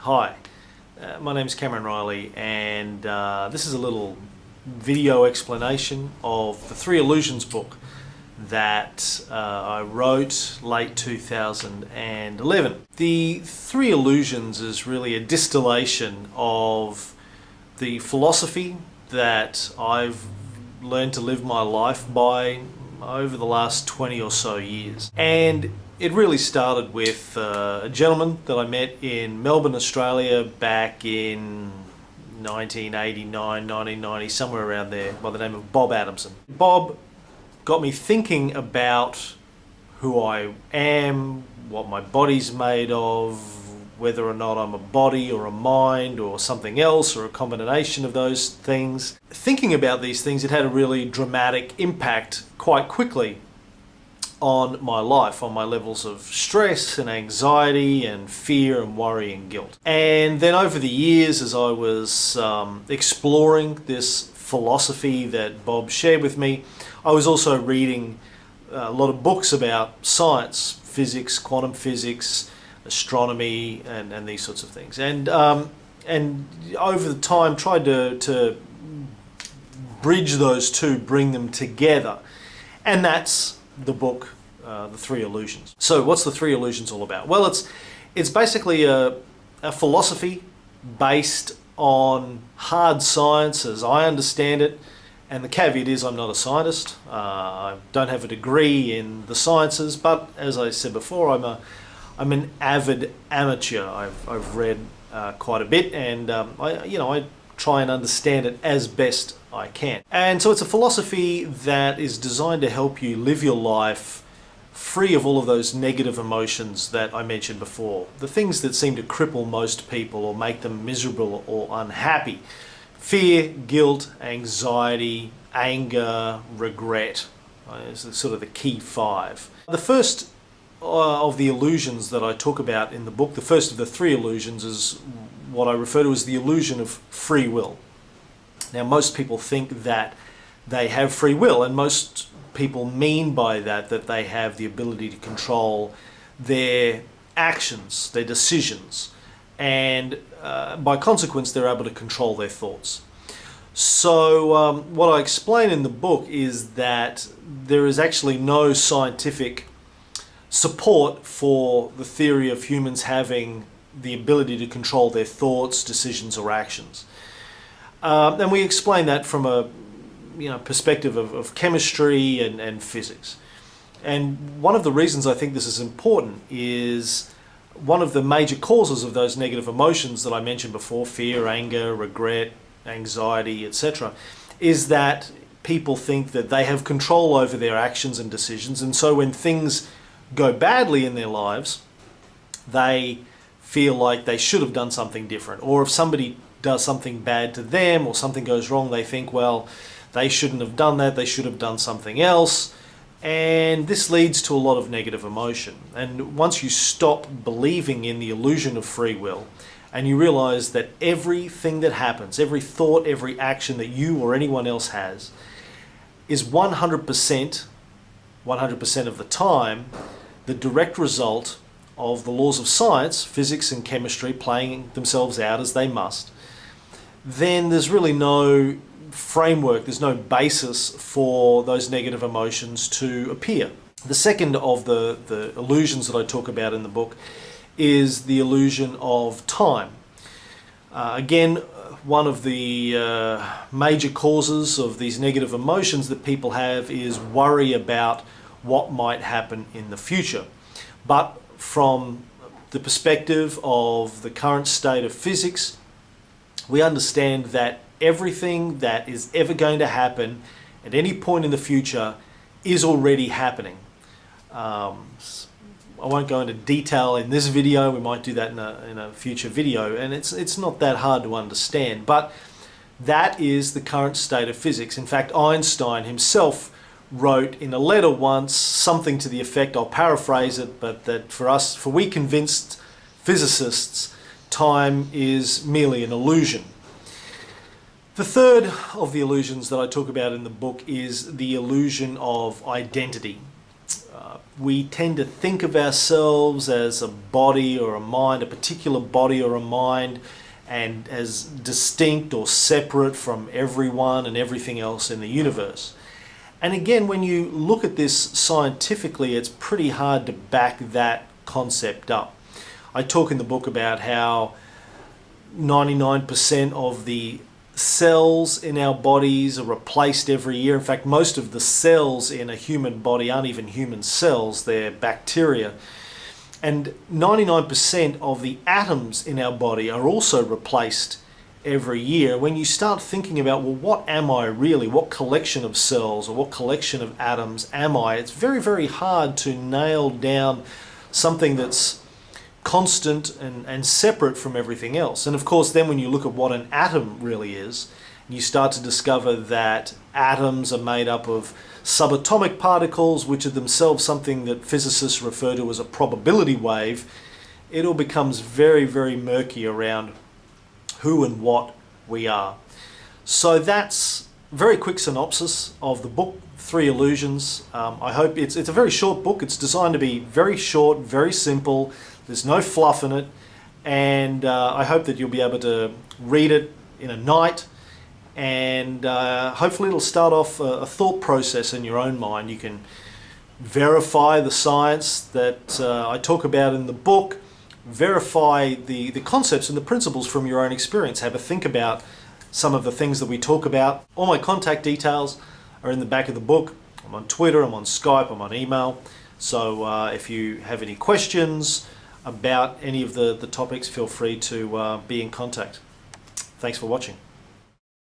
Hi, my name is Cameron Riley, and this is a little video explanation of the Three Illusions book that I wrote late 2011. The Three Illusions is really a distillation of the philosophy that I've learned to live my life by over the last 20 or so years. And it really started with a gentleman that I met in Melbourne, Australia back in 1989, 1990, somewhere around there, by the name of Bob Adamson. Bob got me thinking about who I am, what my body's made of, whether or not I'm a body or a mind or something else or a combination of those things. Thinking about these things, it had a really dramatic impact quite quickly on my life, on my levels of stress and anxiety and fear and worry and guilt. And then over the years, as I was exploring this philosophy that Bob shared with me, I was also reading a lot of books about science, physics, quantum physics, astronomy, and these sorts of things. And over the time tried to bridge those two, bring them together. And that's the book, The Three Illusions. So what's The Three Illusions all about? Well, it's basically a philosophy based on hard science as I understand it. And the caveat is I'm not a scientist. I don't have a degree in the sciences, but as I said before, I'm an avid amateur. I've read quite a bit, and I try and understand it as best I can. And so it's a philosophy that is designed to help you live your life free of all of those negative emotions that I mentioned before. The things that seem to cripple most people or make them miserable or unhappy. Fear, guilt, anxiety, anger, regret. Is sort of the key five. The first of the illusions that I talk about in the book, the first of the three illusions, is what I refer to as the illusion of free will. Now, most people think that they have free will, and most people mean by that they have the ability to control their actions, their decisions, and by consequence they're able to control their thoughts. So what I explain in the book is that there is actually no scientific support for the theory of humans having the ability to control their thoughts, decisions, or actions. And we explain that from a perspective of chemistry and physics. And one of the reasons I think this is important is one of the major causes of those negative emotions that I mentioned before, fear, anger, regret, anxiety, etc., is that people think that they have control over their actions and decisions, and so when things go badly in their lives, they feel like they should have done something different. Or if somebody does something bad to them or something goes wrong, they think, well, they shouldn't have done that, they should have done something else. And this leads to a lot of negative emotion. And once you stop believing in the illusion of free will, and you realize that everything that happens, every thought, every action that you or anyone else has, is 100% of the time the direct result of the laws of science, physics and chemistry playing themselves out as they must, then there's really no framework, there's no basis for those negative emotions to appear. The second of the illusions that I talk about in the book is the illusion of time. Again, one of the major causes of these negative emotions that people have is worry about what might happen in the future. But from the perspective of the current state of physics, we understand that everything that is ever going to happen at any point in the future is already happening. I won't go into detail in this video, we might do that in a future video, and it's not that hard to understand, but that is the current state of physics. In fact, Einstein himself wrote in a letter once something to the effect, I'll paraphrase it, but that for we convinced physicists, time is merely an illusion. The third of the illusions that I talk about in the book is the illusion of identity. we tend to think of ourselves as a body or a mind, a particular body or a mind, and as distinct or separate from everyone and everything else in the universe. And again, when you look at this scientifically, it's pretty hard to back that concept up. I talk in the book about how 99% of the cells in our bodies are replaced every year. In fact, most of the cells in a human body aren't even human cells, they're bacteria. And 99% of the atoms in our body are also replaced every year. When you start thinking about, well, what am I really? What collection of cells or what collection of atoms am I? It's very, very hard to nail down something that's constant and separate from everything else. And of course, then when you look at what an atom really is, you start to discover that atoms are made up of subatomic particles, which are themselves something that physicists refer to as a probability wave. It all becomes very, very murky around who and what we are. So that's a very quick synopsis of the book, Three Illusions. I hope it's a very short book. It's designed to be very short, very simple. There's no fluff in it, and I hope that you'll be able to read it in a night, and hopefully it'll start off a thought process in your own mind. You can verify the science that I talk about in the book, verify the concepts and the principles from your own experience. Have a think about some of the things that we talk about. All my contact details are in the back of the book. I'm on Twitter, I'm on Skype, I'm on email. So if you have any questions about any of the topics, feel free to be in contact. Thanks for watching.